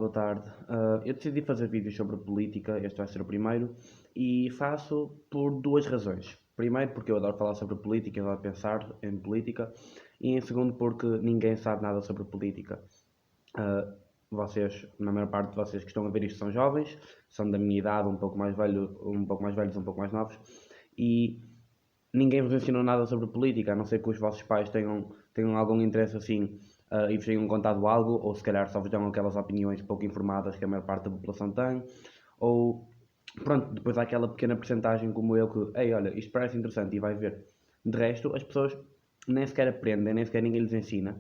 boa tarde. Eu decidi fazer vídeos sobre política, este vai ser o primeiro, e faço por duas razões. Primeiro, porque eu adoro falar sobre política, eu adoro pensar em política, e em segundo, porque ninguém sabe nada sobre política. Vocês, na maior parte de vocês que estão a ver isto são jovens, são da minha idade, um pouco mais velhos, um pouco mais novos, e ninguém vos ensinou nada sobre política, a não ser que os vossos pais tenham algum interesse assim e vos tenham contado algo, ou se calhar só vos dão aquelas opiniões pouco informadas que a maior parte da população tem, ou pronto, depois há aquela pequena porcentagem como eu que, ei, olha, isto parece interessante e vai ver. De resto, as pessoas nem sequer aprendem, nem sequer ninguém lhes ensina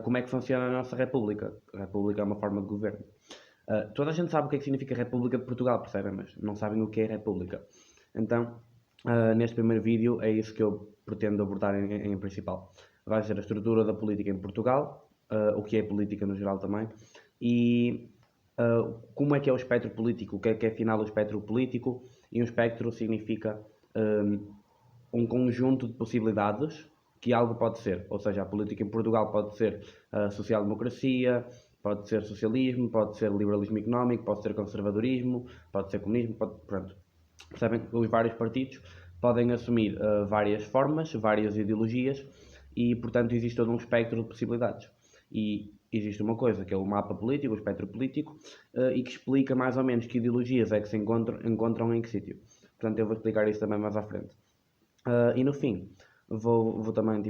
como é que funciona a nossa República. A República é uma forma de governo. Toda a gente sabe o que é que significa República de Portugal, percebem? Mas não sabem o que é República. Então, neste primeiro vídeo é isso que eu pretendo abordar em principal. Vai ser a estrutura da política em Portugal, o que é política no geral também, e como é que é o espectro político, o que é afinal o espectro político, e um espectro significa um conjunto de possibilidades que algo pode ser, ou seja, a política em Portugal pode ser social-democracia, pode ser socialismo, pode ser liberalismo económico, pode ser conservadorismo, pode ser comunismo, pronto. Percebem que os vários partidos podem assumir várias formas, várias ideologias e, portanto, existe todo um espectro de possibilidades. E existe uma coisa que é o mapa político, o espectro político, e que explica mais ou menos que ideologias é que se encontram em que sítio. Portanto, eu vou explicar isso também mais à frente. E no fim, vou também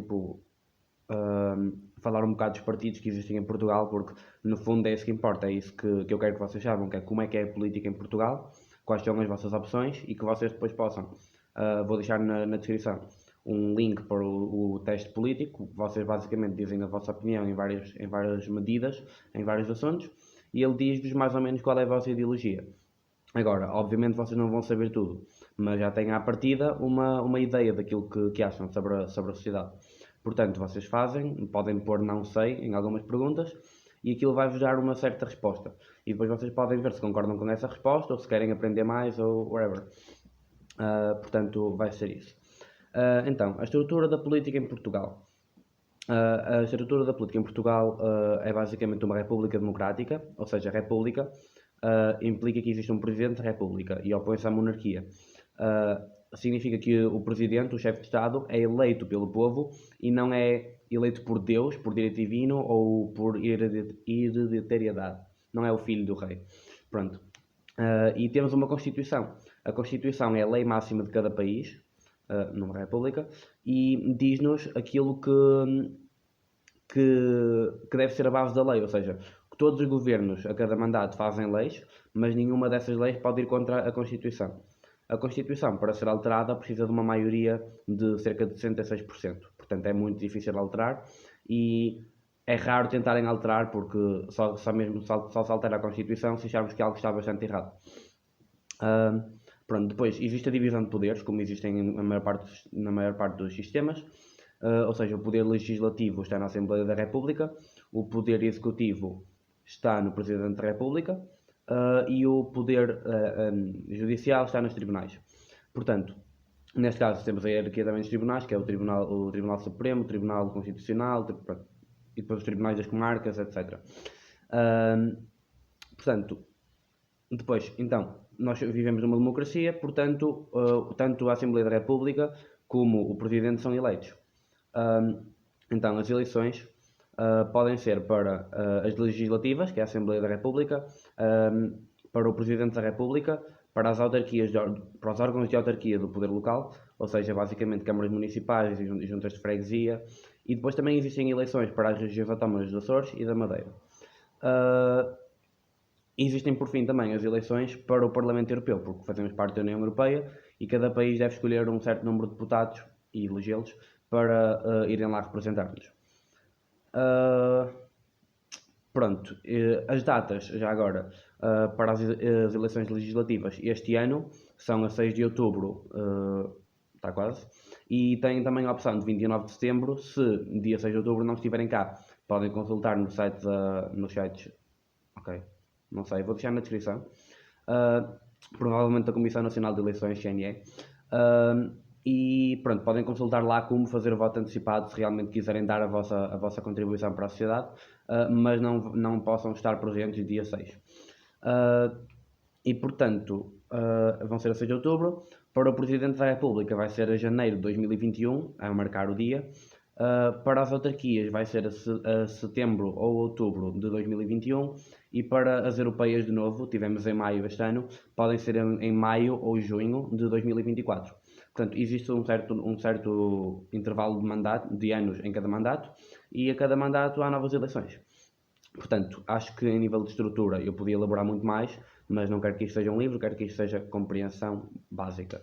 falar um bocado dos partidos que existem em Portugal, porque no fundo é isso que importa, é isso que eu quero que vocês saibam, que é como é que é a política em Portugal, quais são as vossas opções e que vocês depois possam. Vou deixar na descrição um link para o teste político, vocês basicamente dizem a vossa opinião em várias medidas, em vários assuntos, e ele diz-vos mais ou menos qual é a vossa ideologia. Agora, obviamente vocês não vão saber tudo, mas já têm à partida uma ideia daquilo que acham sobre a sociedade. Portanto, vocês podem pôr não sei em algumas perguntas e aquilo vai-vos dar uma certa resposta. E depois vocês podem ver se concordam com essa resposta ou se querem aprender mais ou whatever. Portanto, vai ser isso. Então, a estrutura da política em Portugal. A estrutura da política em Portugal é basicamente uma república democrática, ou seja, a república implica que existe um presidente da república e opõe-se à monarquia. Significa que o presidente, o chefe de Estado, é eleito pelo povo e não é eleito por Deus, por direito divino ou por hereditariedade. Não é o filho do rei. Pronto. E temos uma Constituição. A Constituição é a lei máxima de cada país, numa república, e diz-nos aquilo que deve ser a base da lei, ou seja, que todos os governos a cada mandato fazem leis, mas nenhuma dessas leis pode ir contra a Constituição. A Constituição, para ser alterada, precisa de uma maioria de cerca de 66%, portanto é muito difícil de alterar e é raro tentarem alterar porque só se altera a Constituição se acharmos que algo está bastante errado. Pronto, depois existe a divisão de poderes, como existem na maior parte dos sistemas, ou seja, o poder legislativo está na Assembleia da República, o poder executivo está no Presidente da República e o poder judicial está nos tribunais. Portanto, neste caso temos a hierarquia também dos tribunais, que é o Tribunal Supremo, o Tribunal Constitucional, e depois os tribunais das comarcas, etc. Portanto, depois, então, nós vivemos numa democracia, portanto, tanto a Assembleia da República como o Presidente são eleitos. Então, as eleições podem ser para as legislativas, que é a Assembleia da República, para o Presidente da República, para as autarquias, para os órgãos de autarquia do poder local, ou seja, basicamente câmaras municipais e juntas de freguesia, e depois também existem eleições para as regiões autónomas dos Açores e da Madeira. Existem, por fim, também as eleições para o Parlamento Europeu, porque fazemos parte da União Europeia e cada país deve escolher um certo número de deputados e elegê-los para irem lá representar-nos. Pronto, as datas, já agora, para as eleições legislativas este ano são a 6 de outubro, está quase, e tem também a opção de 29 de setembro, se dia 6 de outubro não estiverem cá, podem consultar no site nos sites, ok, não sei, vou deixar na descrição, provavelmente da Comissão Nacional de Eleições, CNE, E pronto, podem consultar lá como fazer o voto antecipado se realmente quiserem dar a vossa contribuição para a sociedade, mas não possam estar presentes dia 6. E portanto, vão ser a 6 de outubro. Para o Presidente da República vai ser a janeiro de 2021, a marcar o dia. Para as autarquias vai ser a setembro ou outubro de 2021 e para as europeias de novo, tivemos em maio este ano, podem ser em maio ou junho de 2024. Portanto, existe um certo intervalo de mandato, de anos em cada mandato, e a cada mandato há novas eleições. Portanto, acho que em nível de estrutura eu podia elaborar muito mais, mas não quero que isto seja um livro, quero que isto seja compreensão básica.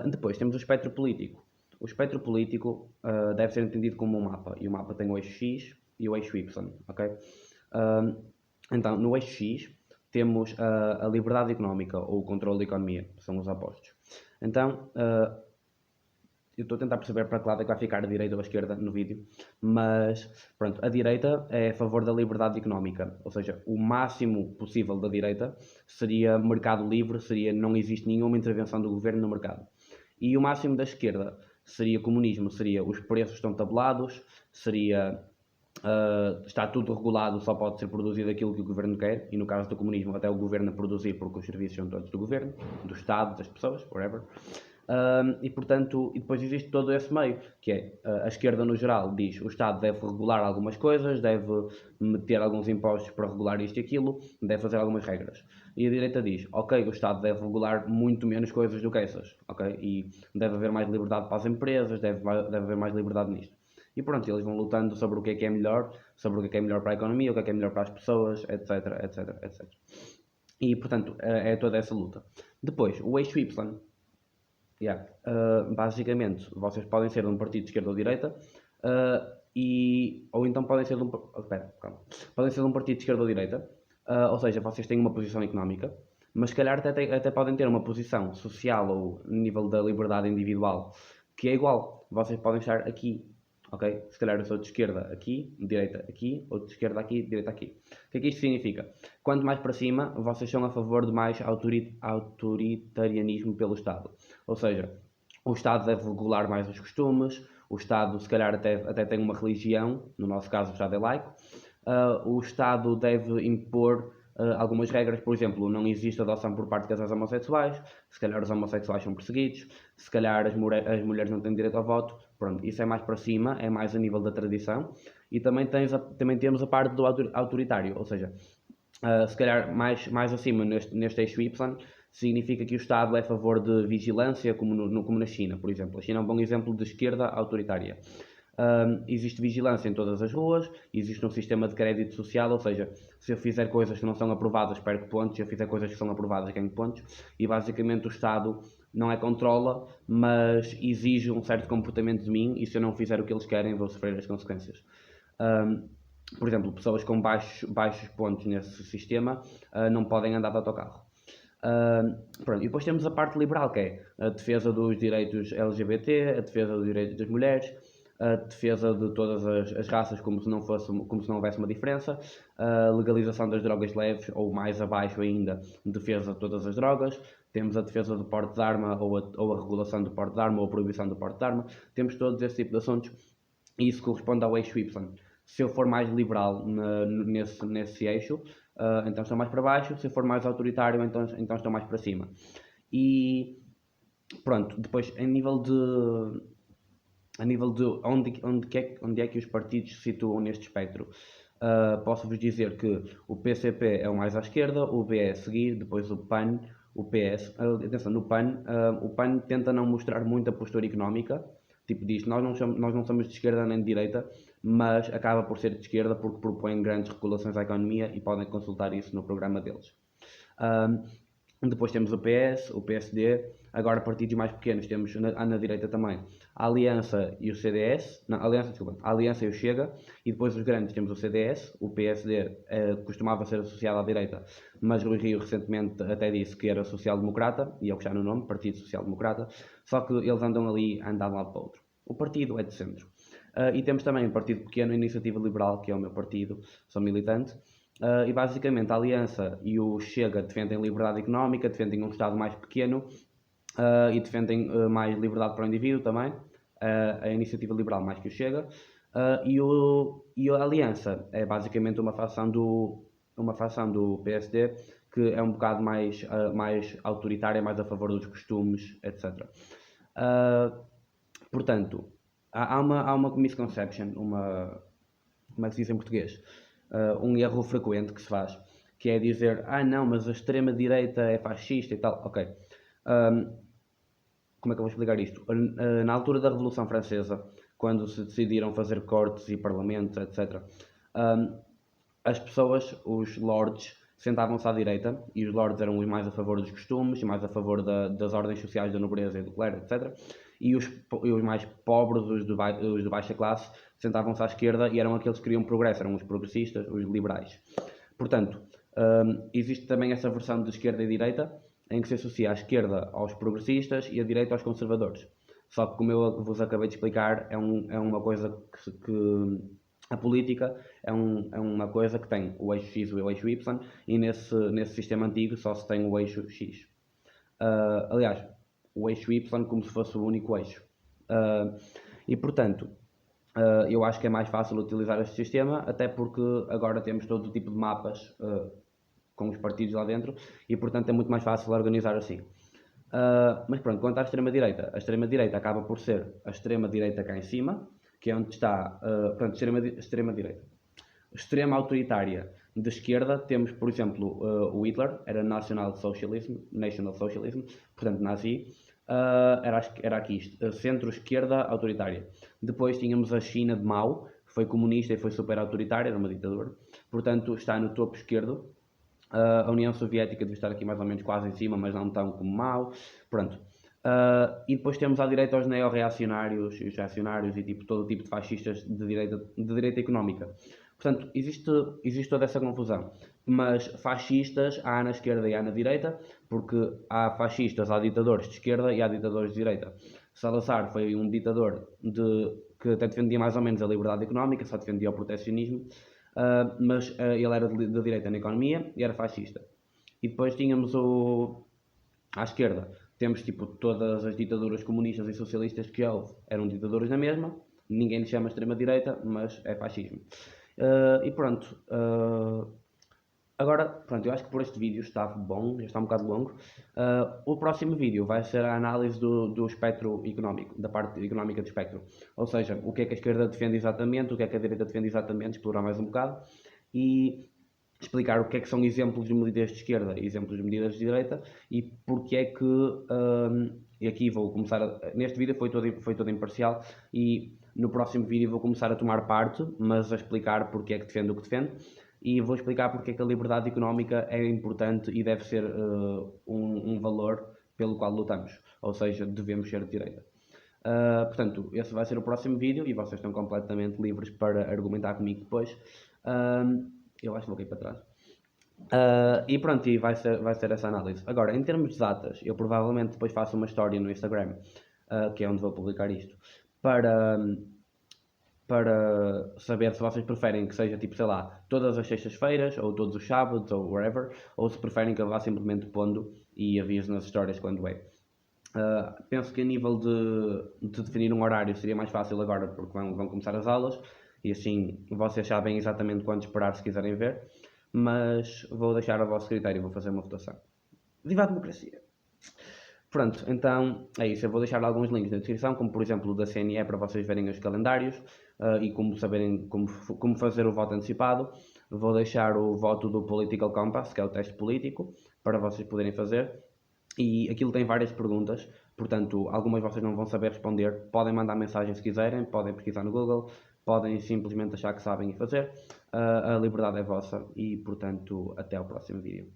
Depois temos o espectro político. O espectro político deve ser entendido como um mapa, e o mapa tem o eixo X e o eixo Y, ok? Então, no eixo X temos a liberdade económica ou o controle da economia, são os opostos. Então, eu estou a tentar perceber para que lado é que vai ficar a direita ou a esquerda no vídeo, mas pronto, a direita é a favor da liberdade económica, ou seja, o máximo possível da direita seria mercado livre, seria não existe nenhuma intervenção do governo no mercado. E o máximo da esquerda seria comunismo, seria os preços estão tabelados, seria está tudo regulado, só pode ser produzido aquilo que o governo quer, e no caso do comunismo até o governo a produzir porque os serviços são todos do governo, do Estado, das pessoas, whatever. E portanto, e depois existe todo esse meio, que é a esquerda no geral diz o Estado deve regular algumas coisas, deve meter alguns impostos para regular isto e aquilo, deve fazer algumas regras. E a direita diz, ok, o Estado deve regular muito menos coisas do que essas, ok? E deve haver mais liberdade para as empresas, deve haver mais liberdade nisto. E pronto, eles vão lutando sobre o que é melhor, sobre o que é melhor para a economia, o que é melhor para as pessoas, etc, etc, etc. E portanto, é toda essa luta. Depois, o eixo Y. Yeah. Basicamente, vocês podem ser de um partido de esquerda ou direita, ou então podem ser de um, podem ser de um partido de esquerda ou direita, ou seja, vocês têm uma posição económica, mas se calhar até podem ter uma posição social ou nível da liberdade individual que é igual. Vocês podem estar aqui, ok? Se calhar eu sou de esquerda aqui, direita aqui, ou de esquerda aqui, direita aqui. O que é que isto significa? Quanto mais para cima, vocês são a favor de mais autoritarianismo pelo Estado. Ou seja, o Estado deve regular mais os costumes, o Estado se calhar até tem uma religião, no nosso caso o Estado é laico, o Estado deve impor algumas regras, por exemplo, não existe adoção por parte de casais homossexuais, se calhar os homossexuais são perseguidos, se calhar as mulheres não têm direito ao voto, pronto, isso é mais para cima, é mais a nível da tradição, e também temos a parte do autoritário, ou seja, se calhar mais acima neste eixo Y, significa que o Estado é a favor de vigilância, como na China, por exemplo. A China é um bom exemplo de esquerda autoritária. Existe vigilância em todas as ruas, existe um sistema de crédito social, ou seja, se eu fizer coisas que não são aprovadas, perco pontos, se eu fizer coisas que são aprovadas, ganho pontos, e basicamente o Estado não é controla, mas exige um certo comportamento de mim, e se eu não fizer o que eles querem, vou sofrer as consequências. Por exemplo, pessoas com baixos pontos nesse sistema não podem andar de autocarro. Pronto, e depois temos a parte liberal, que é a defesa dos direitos LGBT, a defesa dos direitos das mulheres, a defesa de todas as raças como se não houvesse uma diferença, a legalização das drogas leves ou mais abaixo ainda, defesa de todas as drogas, temos a defesa do porte de arma ou a regulação do porte de arma ou a proibição do porte de arma, temos todos esse tipo de assuntos e isso corresponde ao eixo Y. Se eu for mais liberal nesse eixo, então estou mais para baixo, se eu for mais autoritário, então estou mais para cima. E pronto, depois a nível de onde é que os partidos se situam neste espectro. Posso-vos dizer que o PCP é o mais à esquerda, o B é a seguir, depois o PAN, o PS. Atenção, no PAN, o PAN tenta não mostrar muita postura económica, tipo diz, nós não somos de esquerda nem de direita, mas acaba por ser de esquerda porque propõe grandes regulações à economia e podem consultar isso no programa deles. Depois temos o PS, o PSD, agora partidos mais pequenos temos na direita também a Aliança e o CDS, não, a Aliança e o Chega, e depois os grandes temos o CDS, o PSD costumava ser associado à direita, mas Rui Rio recentemente até disse que era social-democrata, e é o que está no nome, Partido Social-Democrata, só que eles andam ali a andar de um lado para o outro. O partido é de centro. E temos também um partido pequeno, a Iniciativa Liberal, que é o meu partido, sou militante, e basicamente a Aliança e o Chega defendem liberdade económica, defendem um Estado mais pequeno, e defendem mais liberdade para o indivíduo também, a Iniciativa Liberal mais que o Chega, e a Aliança é basicamente uma facção do PSD que é um bocado mais autoritária, mais a favor dos costumes, etc. Portanto, há uma misconception, como é que se diz em português? Um erro frequente que se faz, que é dizer, não, mas a extrema-direita é fascista e tal. Ok. Como é que eu vou explicar isto? Na altura da Revolução Francesa, quando se decidiram fazer cortes e parlamentos, etc., as pessoas, os lords, sentavam-se à direita, e os lords eram os mais a favor dos costumes, e mais a favor das ordens sociais da nobreza e do clero, etc. E os mais pobres, os de baixa classe, sentavam-se à esquerda e eram aqueles que queriam progresso, eram os progressistas, os liberais. Portanto, existe também essa versão de esquerda e direita, em que se associa a esquerda aos progressistas e a direita aos conservadores. Só que, como eu vos acabei de explicar, é uma coisa que a política é uma coisa que tem o eixo X e o eixo Y, e nesse sistema antigo só se tem o eixo X. Aliás, o eixo Y como se fosse o único eixo. E portanto, eu acho que é mais fácil utilizar este sistema, até porque agora temos todo o tipo de mapas com os partidos lá dentro, e portanto é muito mais fácil organizar assim. Mas pronto, quanto à extrema-direita, a extrema-direita acaba por ser a extrema-direita cá em cima, que é onde está, pronto, extrema-direita. Extrema autoritária de esquerda, temos, por exemplo, o Hitler, era National Socialism, portanto nazi, era aqui, centro-esquerda autoritária. Depois tínhamos a China de Mao, que foi comunista e foi super autoritária, era uma ditadura, portanto está no topo esquerdo. A União Soviética deve estar aqui mais ou menos quase em cima, mas não tão como Mao. Pronto. E depois temos à direita os neo-reacionários, os reacionários e todo o tipo de fascistas de direita económica. Portanto, existe toda essa confusão. Mas fascistas há na esquerda e há na direita, porque há fascistas, há ditadores de esquerda e há ditadores de direita. Salazar foi um ditador que até defendia mais ou menos a liberdade económica, só defendia o proteccionismo, mas ele era de direita na economia e era fascista. E depois tínhamos à esquerda, temos tipo todas as ditaduras comunistas e socialistas que houve, eram ditaduras na mesma, ninguém lhe chama extrema-direita, mas é fascismo. E pronto, agora, pronto, eu acho que por este vídeo está bom, já está um bocado longo. O próximo vídeo vai ser a análise do espectro económico, da parte económica do espectro. Ou seja, o que é que a esquerda defende exatamente, o que é que a direita defende exatamente, explorar mais um bocado e explicar o que é que são exemplos de medidas de esquerda e exemplos de medidas de direita e porque é que, e aqui vou começar, neste vídeo foi todo imparcial e no próximo vídeo vou começar a tomar parte, mas a explicar porque é que defendo o que defendo. E vou explicar porque é que a liberdade económica é importante e deve ser um valor pelo qual lutamos, ou seja, devemos ser de direita. Portanto, esse vai ser o próximo vídeo e vocês estão completamente livres para argumentar comigo depois. Eu acho que vou cair para trás. E pronto, e vai ser essa análise. Agora, em termos de datas, eu provavelmente depois faço uma história no Instagram, que é onde vou publicar isto, para saber se vocês preferem que seja tipo, sei lá, todas as sextas-feiras, ou todos os sábados, ou whatever, ou se preferem que eu vá simplesmente pondo e aviso nas histórias quando é. Penso que a nível de definir um horário seria mais fácil agora, porque vão começar as aulas, e assim vocês sabem exatamente quando esperar se quiserem ver, mas vou deixar a vosso critério, vou fazer uma votação. Viva a democracia! Pronto, então é isso. Eu vou deixar alguns links na descrição, como por exemplo o da CNE para vocês verem os calendários e como saberem como fazer o voto antecipado. Vou deixar o voto do Political Compass, que é o teste político, para vocês poderem fazer. E aquilo tem várias perguntas, portanto, algumas vocês não vão saber responder. Podem mandar mensagem se quiserem, podem pesquisar no Google, podem simplesmente achar que sabem e fazer. A liberdade é vossa e, portanto, até ao próximo vídeo.